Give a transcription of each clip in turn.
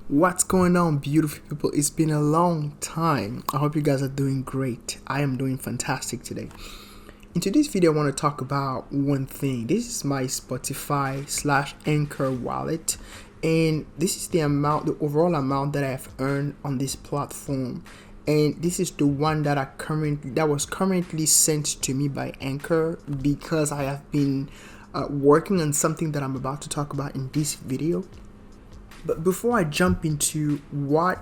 What's going on, beautiful people? It's been a long time. I hope you guys are doing great. I am doing fantastic today. In today's video, I want to talk about one thing. This is my Spotify/Anchor wallet, and this is the overall amount that I have earned on this platform. And this is the one that was currently sent to me by Anchor because I have been working on something that I'm about to talk about in this video. But before I jump into what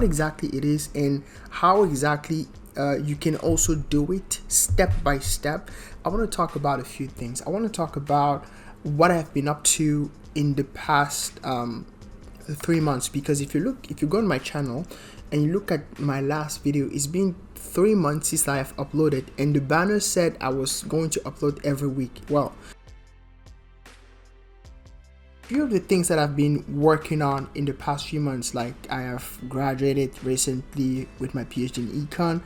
exactly it is and how exactly you can also do it step by step, I want to talk about a few things. I want to talk about what I've been up to in the past 3 months, because if you go on my channel and you look at my last video, it's been 3 months since I have uploaded, and the banner said I was going to upload every week. Well, few of the things that I've been working on in the past few months, like I have graduated recently with my PhD in econ.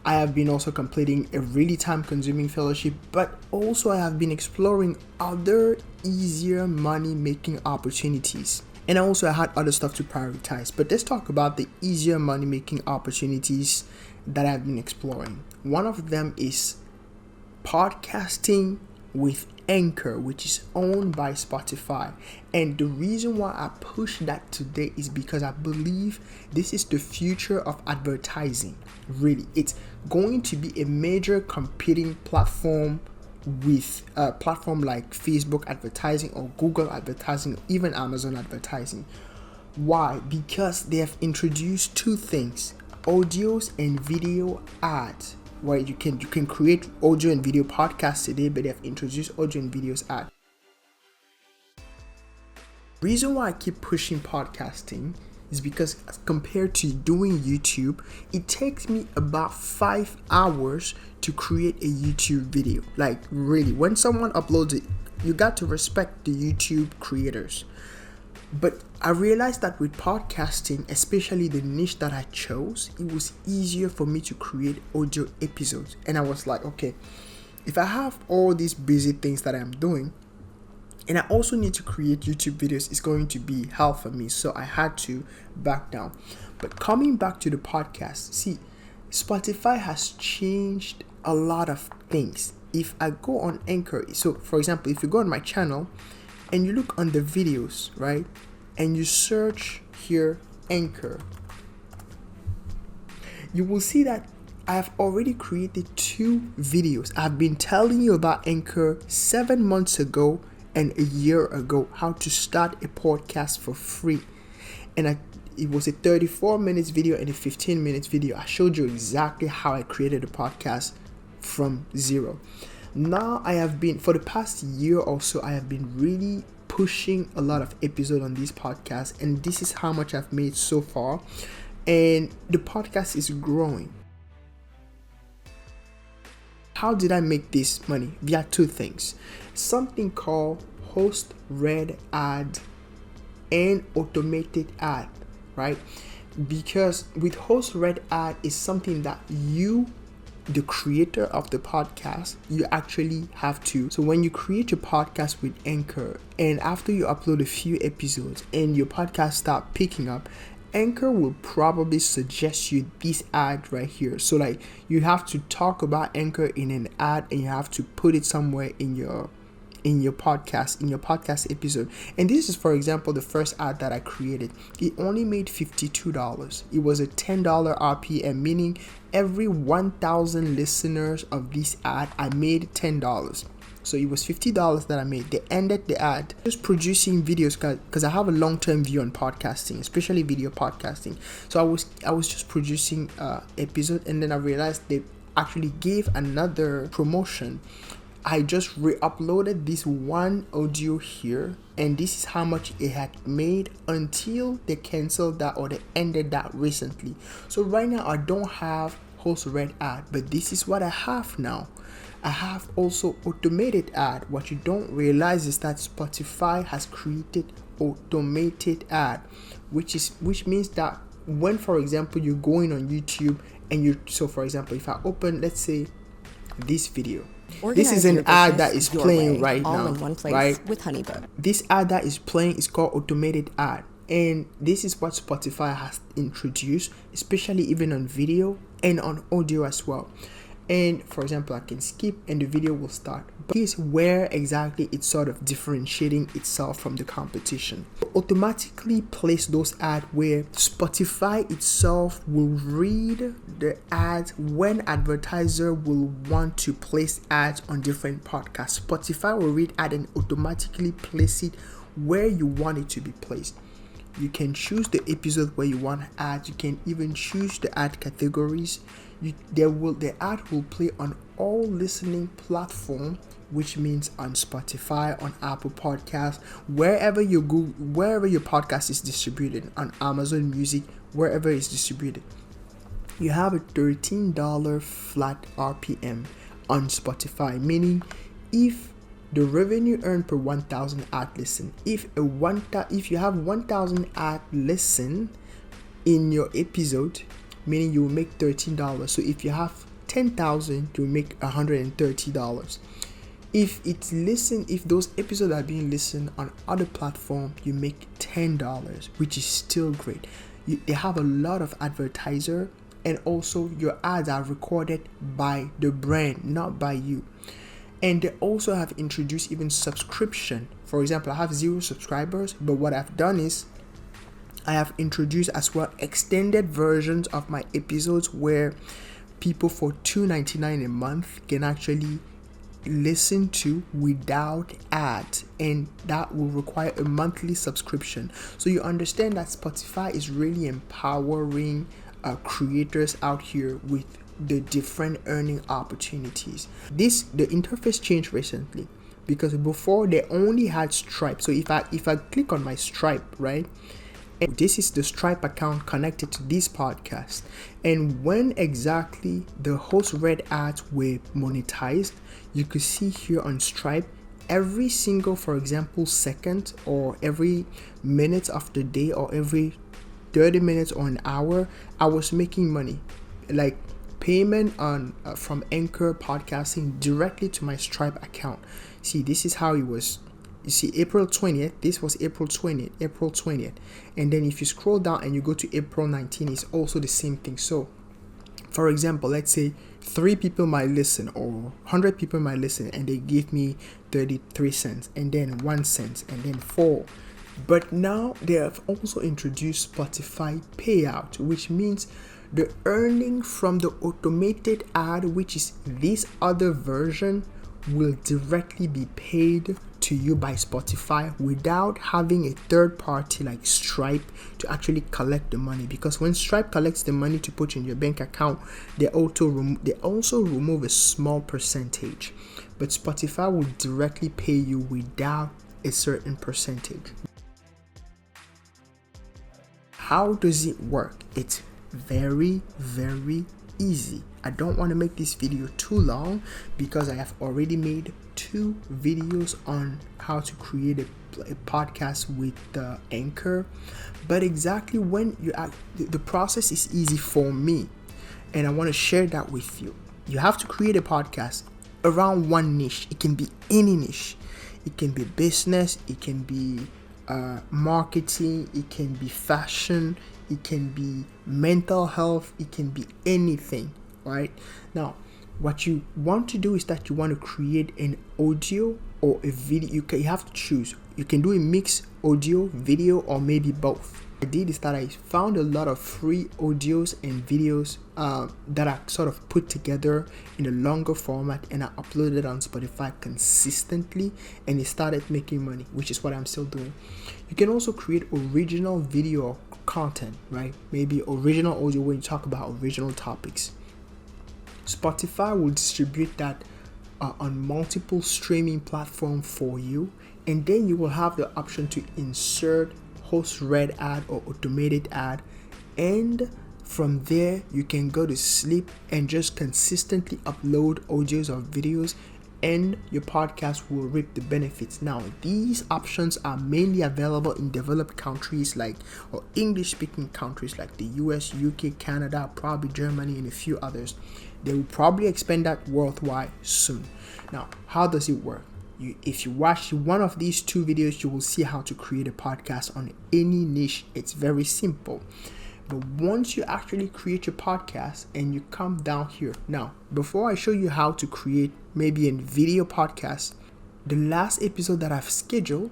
I have been also completing a really time-consuming fellowship, but also I have been exploring other easier money-making opportunities. And also I had other stuff to prioritize. But let's talk about the easier money-making opportunities that I've been exploring. One of them is podcasting with Anchor, which is owned by Spotify. And the reason why I push that today is because I believe this is the future of advertising. Really, it's going to be a major competing platform with a platform like Facebook advertising or Google advertising, or even Amazon advertising. Why? Because they have introduced two things: audios and video ads, where you can create audio and video podcasts today, but they have introduced audio and videos ad. Reason why I keep pushing podcasting is because compared to doing YouTube, it takes me about 5 hours to create a YouTube video. Like, really, when someone uploads it, you got to respect the YouTube creators. But I realized that with podcasting, especially the niche that I chose, it was easier for me to create audio episodes. And I was like, okay, if I have all these busy things that I'm doing, and I also need to create YouTube videos, it's going to be hell for me. So I had to back down. But coming back to the podcast, see, Spotify has changed a lot of things. If I go on Anchor, so for example, if you go on my channel, and you look on the videos, right? And you search here Anchor, you will see that I have already created 2 videos. I've been telling you about Anchor 7 months ago and a year ago, how to start a podcast for free. And it was a 34 minutes video and a 15 minutes video. I showed you exactly how I created a podcast from zero. Now I have been, for the past year or so, I have been really pushing a lot of episodes on this podcast, and this is how much I've made so far, and the podcast is growing. How did I make this money? Via 2 things: something called host read ad and automated ad, right? Because with host read ad is something that you, the creator of the podcast, you actually have to. So when you create your podcast with Anchor, and after you upload a few episodes and your podcast start picking up, Anchor will probably suggest you this ad right here. So like, you have to talk about Anchor in an ad, and you have to put it somewhere in your podcast episode. And this is, for example, the first ad that I created. It only made $52. It was a $10 RPM, meaning every 1,000 listeners of this ad, I made $10. So it was $50 that I made. They ended the ad just producing videos, because I have a long-term view on podcasting, especially video podcasting. So I was just producing episode, and then I realized they actually gave another promotion. I just re-uploaded this one audio here, and this is how much it had made until they canceled that, or they ended that recently. So right now I don't have host read ad, but this is what I have now. I have also automated ad. What you don't realize is that Spotify has created automated ad, which means that when, for example, you're going on YouTube and so for example, if I open, let's say, this video, this is an ad that is playing right now, all in one place, right? with HoneyBook. This ad that is playing is called automated ad, And this is what Spotify has introduced, especially even on video and on audio as well. And for example, I can skip and the video will start. But here's where exactly it's sort of differentiating itself from the competition. Automatically place those ads where Spotify itself will read the ads when advertiser will want to place ads on different podcasts. Spotify will read ad and automatically place it where you want it to be placed. You can choose the episode where you want ads. You can even choose the ad categories. The ad will play on all listening platform, which means on Spotify, on Apple Podcasts, wherever your podcast is distributed, on Amazon Music, wherever it's distributed. You have a $13 flat RPM on Spotify, meaning if the revenue earned per 1,000 ad listen, if you have 1,000 ad listen in your episode, meaning you will make $13. So if you have 10,000, you will make $130. If those episodes are being listened on other platforms, you make $10, which is still great. They have a lot of advertiser, and also your ads are recorded by the brand, not by you. And they also have introduced even subscription. For example, I have 0 subscribers, but what I've done is I have introduced as well extended versions of my episodes where people for $2.99 a month can actually listen to without ads, and that will require a monthly subscription. So you understand that Spotify is really empowering creators out here with the different earning opportunities. The interface changed recently, because before they only had Stripe. So if I click on my Stripe, right, and this is the Stripe account connected to this podcast, and when exactly the host read ads were monetized, you could see here on Stripe every single, for example, second, or every minute of the day, or every 30 minutes or an hour, I was making money, like payment on from Anchor podcasting directly to my Stripe account. See, this is how it was. You see, April 20th, this was April 20th. And then if you scroll down and you go to April 19th, it's also the same thing. So, for example, let's say 3 people might listen, or 100 people might listen, and they give me 33 cents, and then 1 cent, and then 4. But now they have also introduced Spotify payout, which means the earning from the automated ad, which is this other version, will directly be paid to you by Spotify without having a third party like Stripe to actually collect the money. Because when Stripe collects the money to put in your bank account, they also remove a small percentage, but Spotify will directly pay you without a certain percentage. How does it work? It's very, very easy. I don't want to make this video too long because I have already made 2 videos on how to create a podcast with Anchor. But exactly when the process is easy for me, and I want to share that with you. You have to create a podcast around one niche. It can be any niche. It can be business, it can be marketing, it can be fashion, it can be mental health, it can be anything, right? Now, what you want to do is that you want to create an audio or a video. You have to choose. You can do a mix audio, video, or maybe both. What I did is that I found a lot of free audios and videos that are sort of put together in a longer format, and I uploaded it on Spotify consistently, and it started making money, which is what I'm still doing. You can also create original video content, right? Maybe original audio when you talk about original topics. Spotify will distribute that on multiple streaming platforms for you, and then you will have the option to insert host read ad or automated ad, and from there you can go to sleep and just consistently upload audios or videos, and your podcast will reap the benefits. Now, these options are mainly available in developed countries or English speaking countries like the US, UK, Canada, probably Germany, and a few others. They will probably expand that worldwide soon. Now, how does it work? If you watch one of these 2 videos, you will see how to create a podcast on any niche. It's very simple. But once you actually create your podcast and you come down here. Now, before I show you how to create maybe a video podcast, the last episode that I've scheduled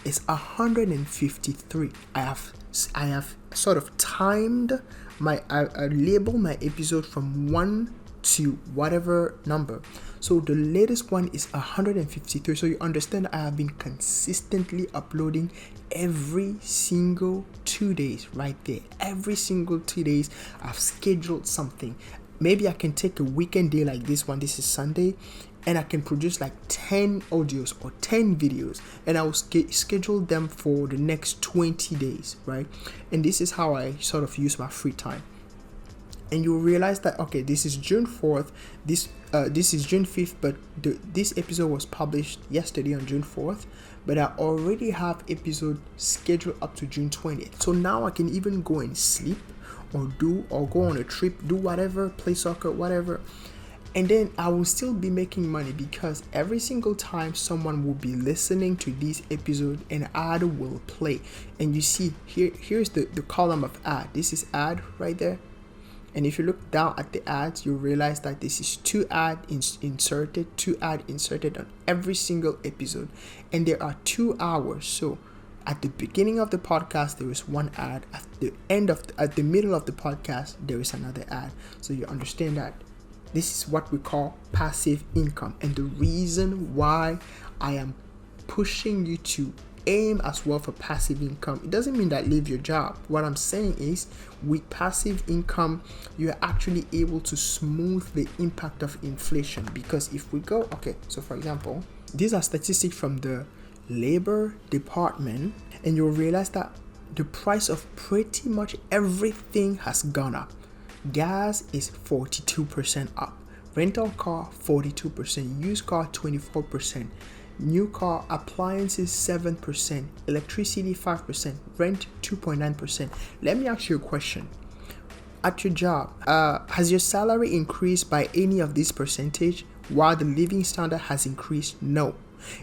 is 153. I have sort of timed I labeled my episode from 1 to whatever number. So the latest one is 153. So you understand I have been consistently uploading every single 2 days right there. Every single 2 days I've scheduled something. Maybe I can take a weekend day like this one. This is Sunday. And I can produce like 10 audios or 10 videos, and I will schedule them for the next 20 days, right? And this is how I sort of use my free time. And you'll realize that, okay, this is June 4th, this is June 5th, but this episode was published yesterday on June 4th, but I already have episode scheduled up to June 20th. So now I can even go and sleep or go on a trip, do whatever, play soccer, whatever. And then I will still be making money, because every single time someone will be listening to this episode, an ad will play. And you see here's the column of ad. This is ad right there. And if you look down at the ads, you'll realize that this is 2 ads inserted on every single episode. And there are 2 hours. So at the beginning of the podcast, there is 1 ad. At the middle of the podcast, there is another ad. So you understand that this is what we call passive income. And the reason why I am pushing you to aim as well for passive income, it doesn't mean that leave your job. What I'm saying is, with passive income, you're actually able to smooth the impact of inflation. Because if we go, okay, so for example, these are statistics from the Labor Department, and you'll realize that the price of pretty much everything has gone up. Gas is 42% up, rental car 42%, used car 24%, new car appliances 7%, electricity 5%, rent 2.9%. Let me ask you a question. At your job, has your salary increased by any of this percentage while the living standard has increased? No.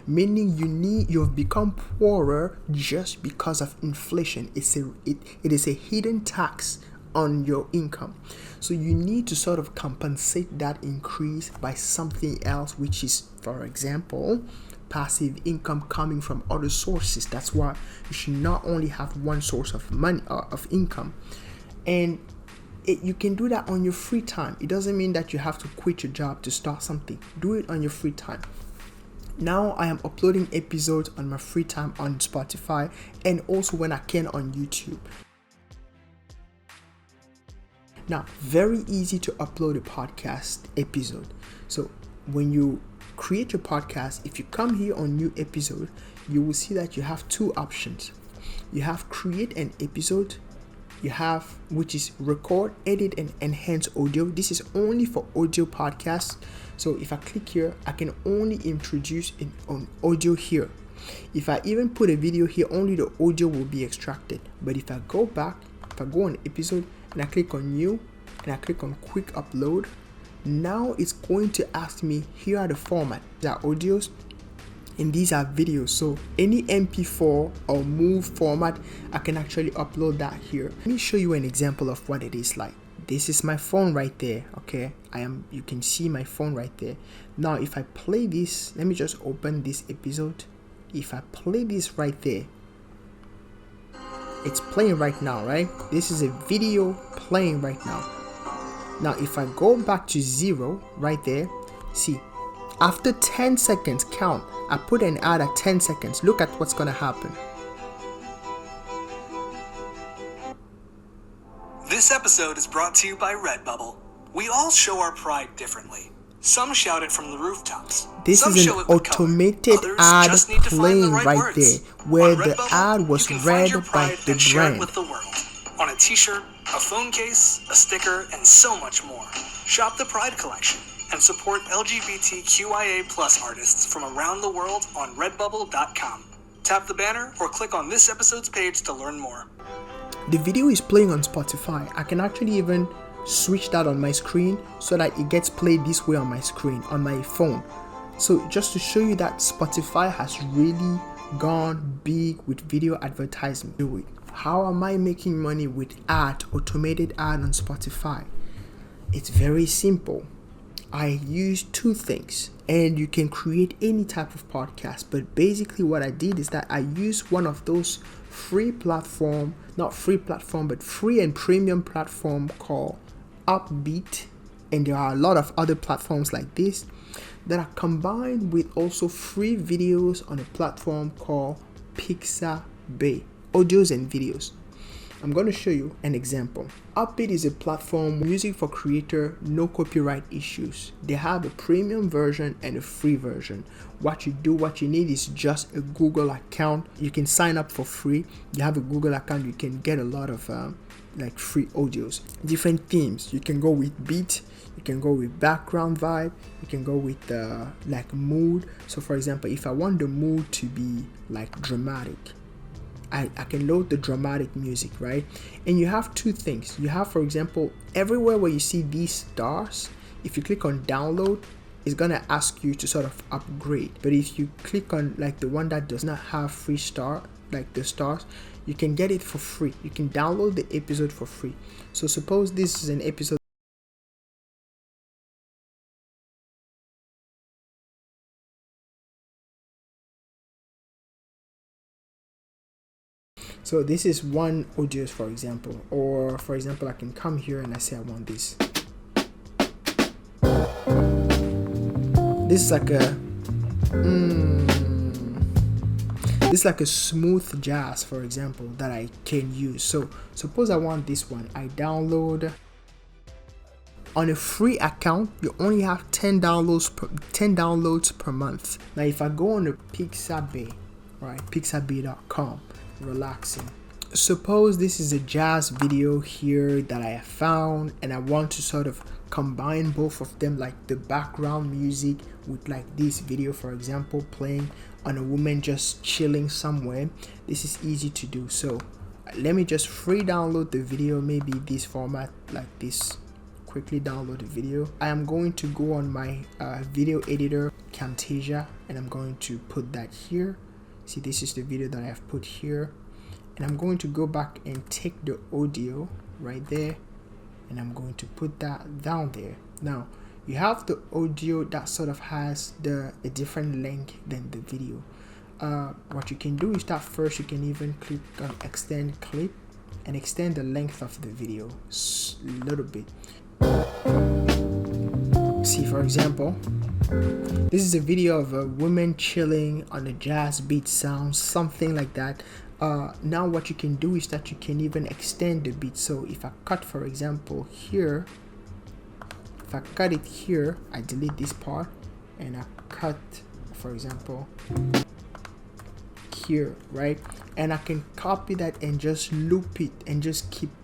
Meaning you've become poorer just because of inflation. It is a hidden tax on your income. So you need to sort of compensate that increase by something else, which is, for example, passive income coming from other sources. That's why you should not only have one source of money of income. And you can do that on your free time. It doesn't mean that you have to quit your job to start something. Do it on your free time. Now I am uploading episodes on my free time on Spotify, and also when I can on YouTube. Now, very easy to upload a podcast episode. So when you create your podcast, if you come here on new episode, you will see that you have 2 options. You have create an episode, which is record, edit, and enhance audio. This is only for audio podcasts. So if I click here, I can only introduce an audio here. If I even put a video here, only the audio will be extracted. But if I go back, if I go on episode and I click on new and I click on quick upload, now it's going to ask me, here are the format. These are audios and these are videos. So any MP4 or MOV format, I can actually upload that here. Let me show you an example of what it is like. This is my phone right there. Okay, you can see my phone right there. Now if I play this, let me just open this episode. If I play this right there, it's playing right now, right? This is a video playing right now. Now if I go back to 0 right there, see, after 10 seconds, count, I put an ad at 10 seconds. Look at what's gonna happen. This episode is brought to you by Redbubble. We all show our pride differently. Some shout it from the rooftops. This is an automated ad playing right there, where the ad was read by the brand. With the world. On a t-shirt, a phone case, a sticker, and so much more. Shop the Pride Collection and support LGBTQIA+ artists from around the world on redbubble.com. Tap the banner or click on this episode's page to learn more. The video is playing on Spotify. I can actually even switch that on my screen so that it gets played this way on my screen, on my phone. So just to show you that Spotify has really gone big with video advertisement. Do it. How am I making money with automated ad on Spotify? It's very simple. I use two things, and you can create any type of podcast, but basically what I did is that I used one of those free platform, not free platform, but free and premium platform called Upbeat, and there are a lot of other platforms like this that are combined with also free videos on a platform called Pixabay, audios and videos. I'm going to show you an example. Upbeat is a platform music for creator, no copyright issues. They have a premium version and a free version. What you need is just a Google account. You can sign up for free. You have a Google account, you can get a lot of like free audios, different themes. You can go with beat, you can go with background vibe, you can go with like mood. So for example, if I want the mood to be like dramatic, I can load the dramatic music, right? And you have two things. You have, for example, everywhere where you see these stars, if you click on download, it's gonna ask you to sort of upgrade. But if you click on like the one that does not have free star, like the stars, you can get it for free. You can download the episode for free. So suppose this is an episode. So this is one audios, for example, or for example, I can come here and I say I want this. This is like a this is like a smooth jazz, for example, that I can use. So suppose I want this one. I download. On a free account, you only have 10 downloads per month. Now if I go on the Pixabay, right, pixabay.com, relaxing. Suppose this is a jazz video here that I have found, and I want to sort of combine both of them, like the background music with like this video, for example, playing on a woman just chilling somewhere. This is easy to do. So let me just free download the video, maybe this format like this. Quickly download the video. I am going to go on my video editor, Camtasia, and I'm going to put that here. See, this is the video that I have put here, and I'm going to go back and take the audio right there, and I'm going to put that down there. Now you have the audio that sort of has a different length than the video. What you can do is that first you can even click on extend clip and extend the length of the video a little bit. See, for example, this is a video of a woman chilling on a jazz beat sound, something like that. Now what you can do is that you can even extend the beat. So if I cut, for example, here, if I cut it here, I delete this part and I cut, for example, here, right? And I can copy that and just loop it and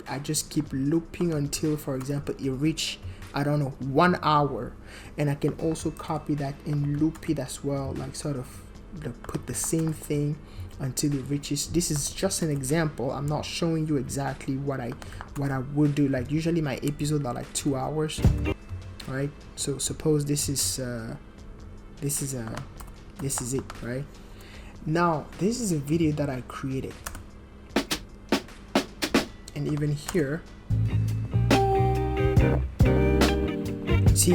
I just keep looping until, for example, it reach, I don't know, 1 hour. And I can also copy that and loop it as well, like sort of put the same thing until it reaches. This is just an example. I'm not showing you exactly what I would do. Like usually my episodes are like 2 hours, right? So suppose this is it, right? Now this is a video that I created, and even here, see,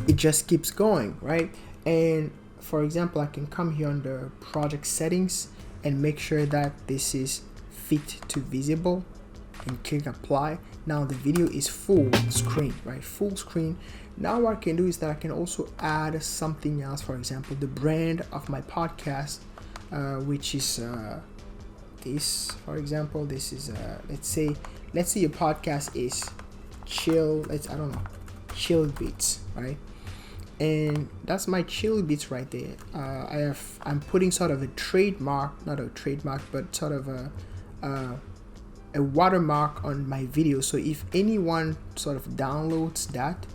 it just keeps going, right? And for example, I can come here under project settings and make sure that this is fit to visible and click apply. Now the video is full screen, right? Full screen. Now what I can do is that I can also add something else. For example, the brand of my podcast, which is this. For example, this is let's say your podcast is chill. Chill beats, right? And that's my chill beats right there. I'm putting sort of a trademark, not a trademark, but sort of a watermark on my video. So if anyone sort of downloads that,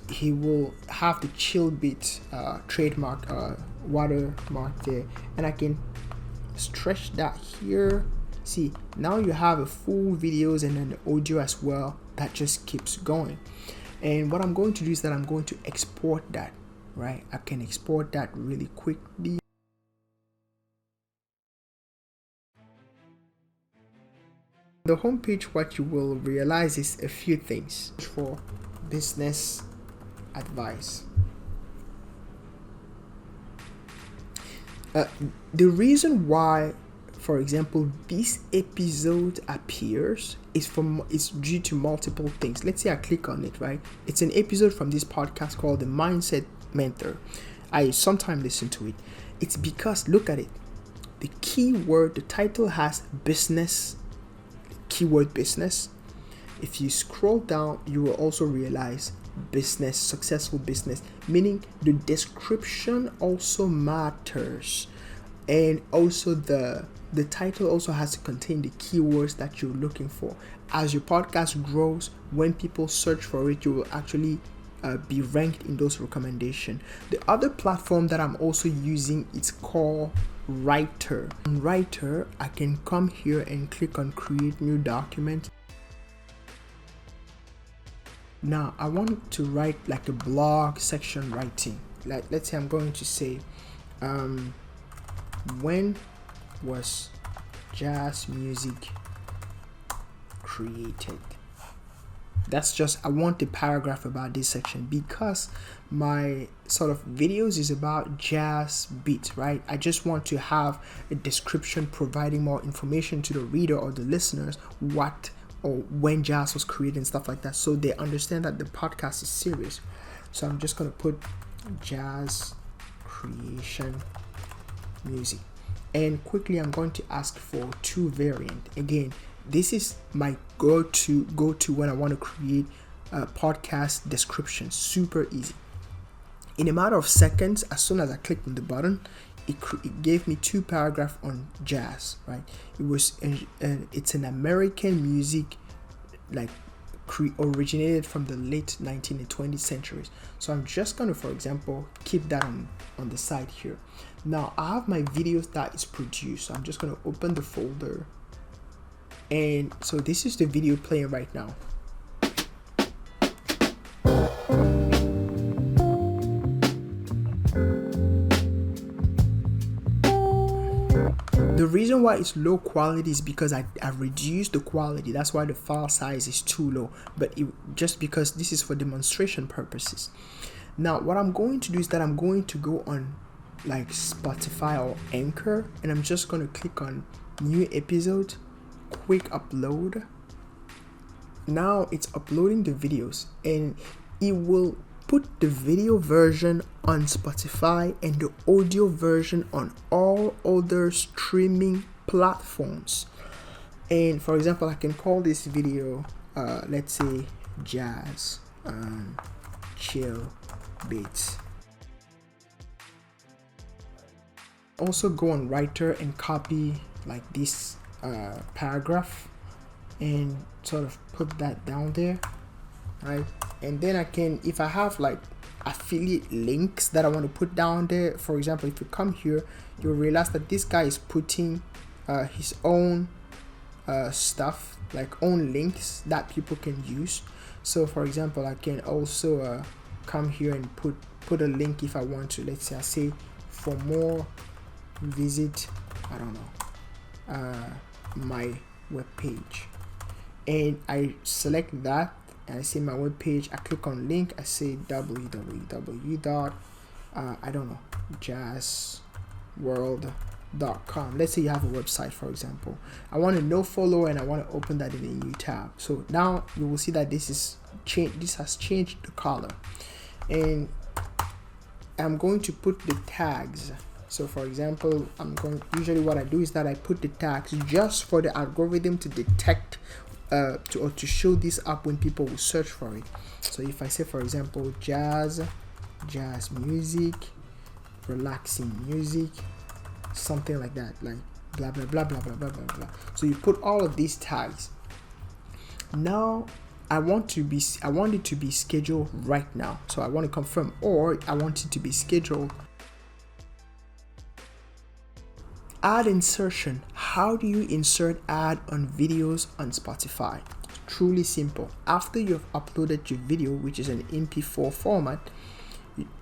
he will have the chill beat trademark watermark there, and I can stretch that here. See, now you have a full videos and then the audio as well that just keeps going. And what I'm going to do is that I'm going to export that, right? I can export that really quickly. The homepage, what you will realize is a few things for business advice. The reason why, for example, this episode appears is due to multiple things. Let's say I click on it, right? It's an episode from this podcast called The Mindset Mentor. I sometimes listen to it. It's because, look at it. The keyword, the title has business, keyword business. If you scroll down, you will also realize business, successful business, meaning the description also matters. And also the title also has to contain the keywords that you're looking for. As your podcast grows, when people search for it, you will actually be ranked in those recommendations. The other platform that I'm also using is called Writer. On Writer, I can come here and click on create new document. Now I want to write like a blog section writing. Like, let's say I'm going to say when was jazz music created? That's just, I want a paragraph about this section because my sort of videos is about jazz beat, right? I just want to have a description providing more information to the reader or the listeners what or when jazz was created and stuff like that, so they understand that the podcast is serious. So I'm just going to put jazz creation music, and quickly I'm going to ask for 2 variant. Again, this is my go-to when I want to create a podcast description. Super easy. In a matter of seconds, as soon as I clicked on the button, it gave me 2 paragraphs on jazz, right? It's an American music, like originated from the late 19th and 20th centuries. So I'm just going to, for example, keep that on the side here. Now I have my videos that is produced. So I'm just going to open the folder, and so this is the video playing right now. The reason why it's low quality is because I reduced the quality. That's why the file size is too low, but just because this is for demonstration purposes. Now what I'm going to do is that I'm going to go on like Spotify or Anchor, and I'm just going to click on new episode, quick upload. Now it's uploading the videos, and it will put the video version on Spotify and the audio version on all other streaming platforms. And for example, I can call this video let's say jazz chill beats. Also go on Writer and copy like this paragraph and sort of put that down there, right? And then I can, if I have like affiliate links that I want to put down there, for example, if you come here, you'll realize that this guy is putting his own stuff, like own links that people can use. So for example, I can also come here and put a link if I want to. Let's say I say for more visit, I don't know, my web page, and I select that and I see my web page. I click on link, I say www. I don't know, jazzworld.com. Let's say you have a website, for example. I want a no follow and I want to open that in a new tab. So now you will see that this has changed the color, and I'm going to put the tags. So for example, usually what I do is that I put the tags just for the algorithm to detect to show this up when people will search for it. So if I say, for example, jazz music, relaxing music, something like that, like blah blah blah blah blah blah blah blah. So you put all of these tags. Now I want it to be scheduled right now. So I want to confirm, or I want it to be scheduled. Ad insertion. How do you insert ad on videos on Spotify? truly simple. After you've uploaded your video, which is an MP4 format,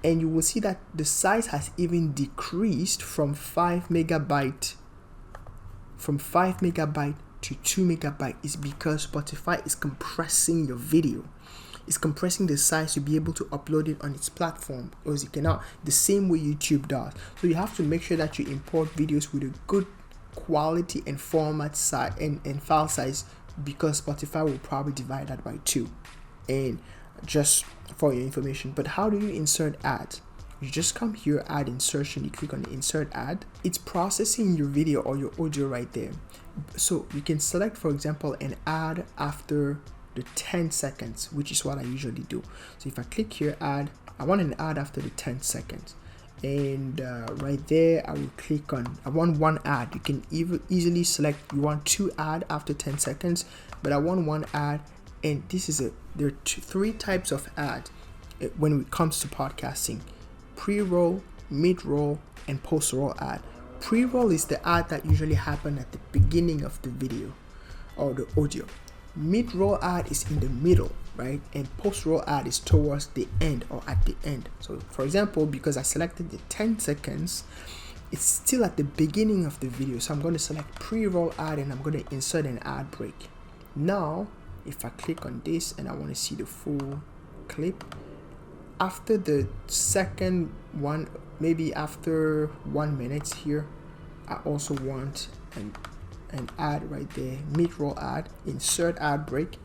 and you will see that the size has even decreased from 5 megabyte to 2 megabyte, is because Spotify is compressing your video. It's compressing the size to be able to upload it on its platform, or as you cannot, the same way YouTube does. So you have to make sure that you import videos with a good quality and format size and file size, because Spotify will probably divide that by 2. And just for your information. But how do you insert ads? You just come here, add insertion, you click on the insert ad. It's processing your video or your audio right there. So you can select, for example, an ad after the 10 seconds, which is what I usually do. So if I click here, add, I want an ad after the 10 seconds. And right there, I will click on, I want one ad. You can easily select, you want 2 ad after 10 seconds, but I want 1 ad. And this is there are 3 types of ad when it comes to podcasting: pre-roll, mid-roll, and post-roll ad. Pre-roll is the ad that usually happen at the beginning of the video or the audio. Mid-roll ad is in the middle, right? And post-roll ad is towards the end or at the end. So for example, because I selected the 10 seconds, it's still at the beginning of the video. So I'm going to select pre-roll ad and I'm going to insert an ad break. Now, if I click on this and I want to see the full clip, after the second one, maybe after 1 minute here, I also want an ad right there, mid-roll ad, insert ad break.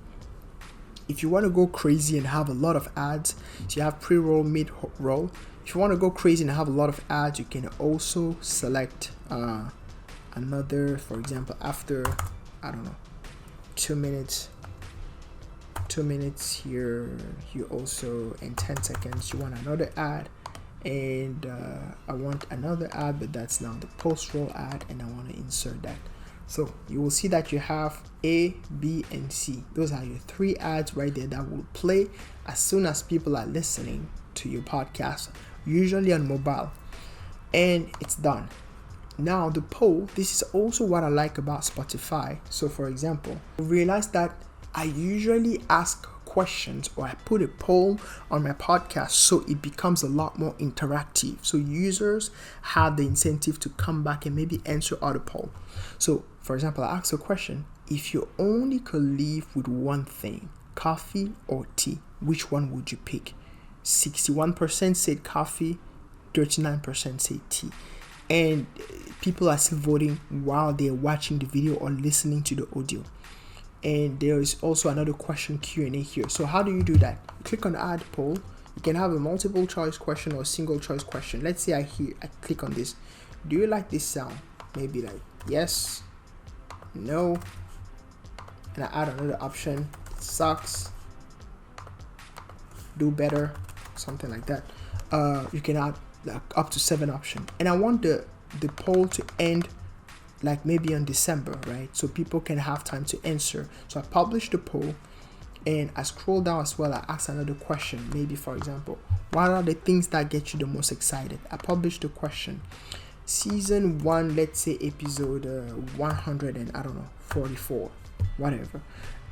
If you want to go crazy and have a lot of ads, so you have pre-roll, mid-roll. If you want to go crazy and have a lot of ads, you can also select another, for example, after, I don't know, 2 minutes here, you also, in 10 seconds, you want another ad. And I want another ad, but that's now the post-roll ad, and I want to insert that. So you will see that you have A, B, and C. Those are your 3 ads right there that will play as soon as people are listening to your podcast, usually on mobile. And it's done. Now the poll, this is also what I like about Spotify. So for example, realize that I usually ask questions, or I put a poll on my podcast, so it becomes a lot more interactive. So users have the incentive to come back and maybe answer other poll. So for example, I ask a question: if you only could live with one thing, coffee or tea, which one would you pick? 61% said coffee, 39% said tea. And people are still voting while they're watching the video or listening to the audio. And there is also another question Q&A here. So how do you do that? Click on add poll. You can have a multiple choice question or a single choice question. Let's say I click on this. Do you like this sound? Maybe like yes, no, and I add another option. It sucks, do better, something like that. You can add like up to 7 options. And I want the poll to end like maybe on December, right? So people can have time to answer. So I publish the poll and I scroll down as well. I ask another question. Maybe, for example, what are the things that get you the most excited? I publish the question. Season 1, let's say episode 100 and I don't know, 44, whatever.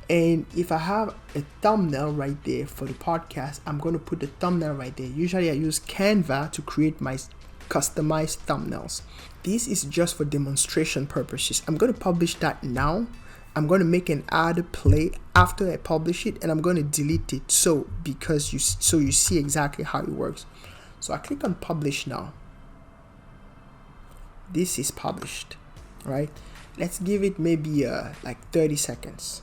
And if I have a thumbnail right there for the podcast, I'm going to put the thumbnail right there. Usually I use Canva to create my customized thumbnails. This is just for demonstration purposes. I'm going to publish that now. I'm going to make an ad play after I publish it, and I'm going to delete it so you see exactly how it works. So I click on publish now. This is published, right? Let's give it maybe like 30 seconds.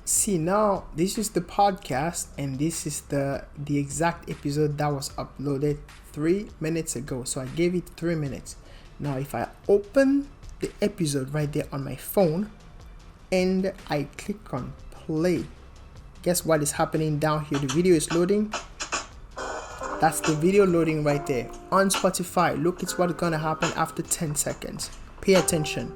See, now this is the podcast, and this is the exact episode that was uploaded 3 minutes ago. So I gave it 3 minutes. Now if I open the episode right there on my phone and I click on play, guess what is happening down here? The video is loading. That's the video loading right there on Spotify. Look, it's what's gonna happen after 10 seconds. Pay attention.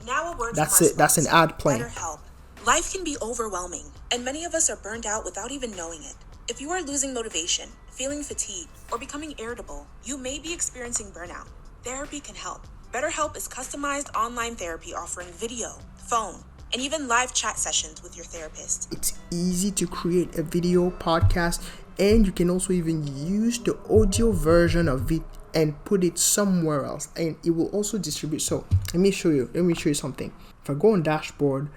Now a word That's from our it. That's an ad playing. BetterHelp. Life can be overwhelming, and many of us are burned out without even knowing it. If you are losing motivation, feeling fatigued, or becoming irritable, you may be experiencing burnout. Therapy can help. BetterHelp is customized online therapy offering video, phone, and even live chat sessions with your therapist. It's easy to create a video podcast, and you can also even use the audio version of it and put it somewhere else, and it will also distribute. So let me show you something. If I go on dashboard,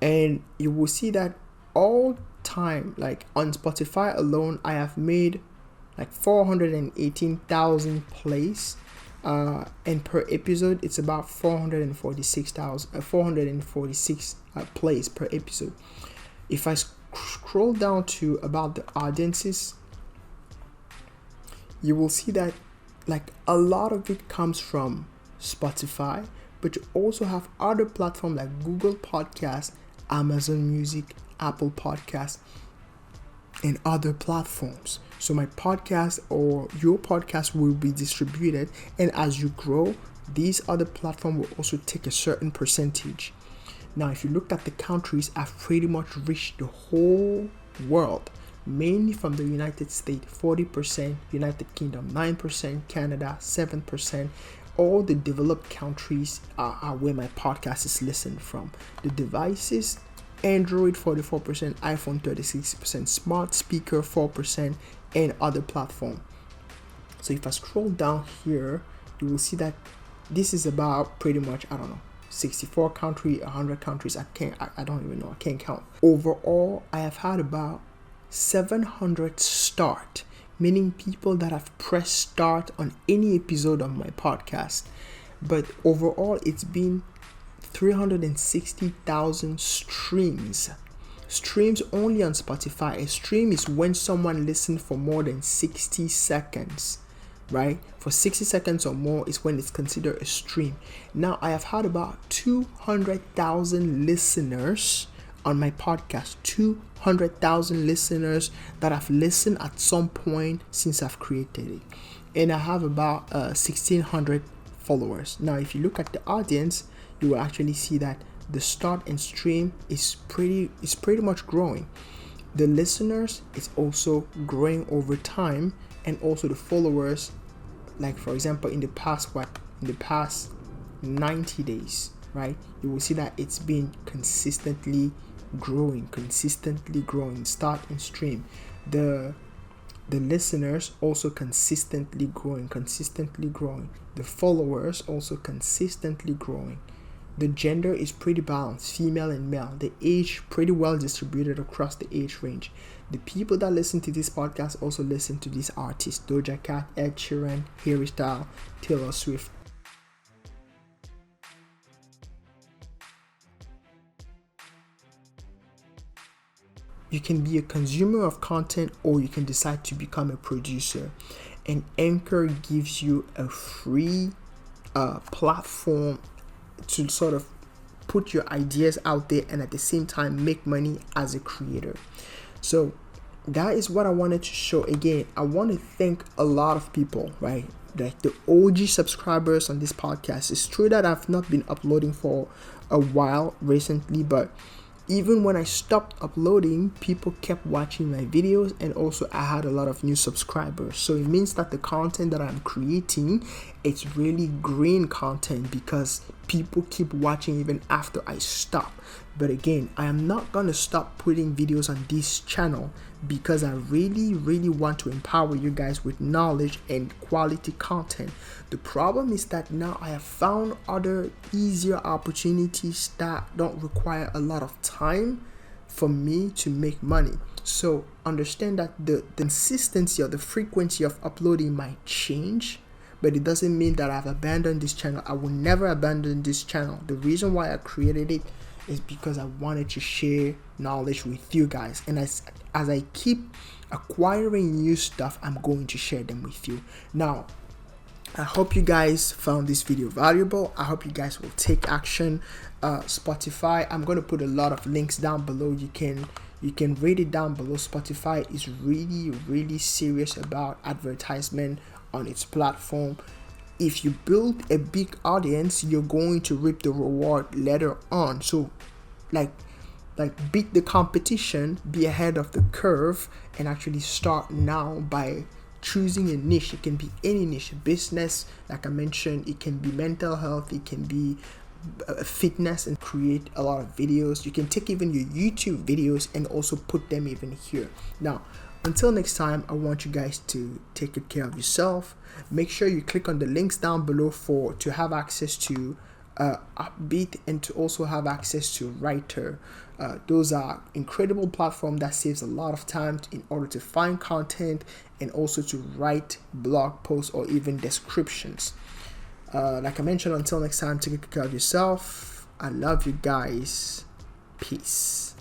and you will see that all time, like on Spotify alone, I have made like 418,000 plays, and per episode it's about 446 plays per episode. If I scroll down to about the audiences, you will see that like a lot of it comes from Spotify, but you also have other platforms like Google Podcasts, Amazon Music, Apple Podcasts, and other platforms. So my podcast or your podcast will be distributed, and as you grow, these other platforms will also take a certain percentage. Now, if you look at the countries, I've pretty much reached the whole world, mainly from the United States, 40%, United Kingdom 9%, Canada 7%. All the developed countries are where my podcast is listened from. The devices, Android 44%, iPhone 36%, smart speaker 4%, and other platform. So if I scroll down here, you will see that this is about pretty much, 64 country, 100 countries. I don't even know. I can't count. Overall, I have had about 700 start, meaning people that have pressed start on any episode of my podcast. But overall, it's been 360,000 streams. Streams only on Spotify. A stream is when someone listens for more than 60 seconds, right? For 60 seconds or more is when it's considered a stream. Now, I have had about 200,000 listeners on my podcast. 200,000 listeners that have listened at some point since I've created it. And I have about 1,600 followers. Now, if you look at the audience, you will actually see that the start and stream is pretty much growing. The listeners is also growing over time, and also the followers. Like for example, in the past 90 days, right? You will see that it's been consistently growing. Start and stream. The listeners also consistently growing. The followers also consistently growing. The gender is pretty balanced, female and male. The age pretty well distributed across the age range. The people that listen to this podcast also listen to these artists: Doja Cat, Ed Sheeran, Harry Styles, Taylor Swift. You can be a consumer of content, or you can decide to become a producer. And Anchor gives you a free platform to sort of put your ideas out there and at the same time make money as a creator. So that is what I wanted to show. Again, I want to thank a lot of people, right? Like the OG subscribers on this podcast. It's true that I've not been uploading for a while recently, but even when I stopped uploading, people kept watching my videos, and also I had a lot of new subscribers. So it means that the content that I'm creating, it's really green content because people keep watching even after I stop. But again, I am not going to stop putting videos on this channel because I really want to empower you guys with knowledge and quality content. The problem is that now I have found other easier opportunities that don't require a lot of time for me to make money. So understand that the consistency or the frequency of uploading might change, but it doesn't mean that I've abandoned this channel. I will never abandon this channel. The reason why I created it is because I wanted to share knowledge with you guys, and as I keep acquiring new stuff, I'm going to share them with you. Now, I hope you guys found this video valuable. I hope you guys will take action. Spotify, I'm going to put a lot of links down below. You can read it down below. Spotify is really serious about advertisement on its platform. If you build a big audience, you're going to reap the reward later on. So like beat the competition, be ahead of the curve, and actually start now by choosing a niche. It can be any niche. Business, like I mentioned, it can be mental health, it can be fitness and create a lot of videos. You can take even your YouTube videos and also put them even here. Now, until next time, I want you guys to take good care of yourself. Make sure you click on the links down below to have access to Upbeat and to also have access to Writer. Those are incredible platforms that saves a lot of time in order to find content and also to write blog posts or even descriptions. Like I mentioned, until next time, take good care of yourself. I love you guys. Peace.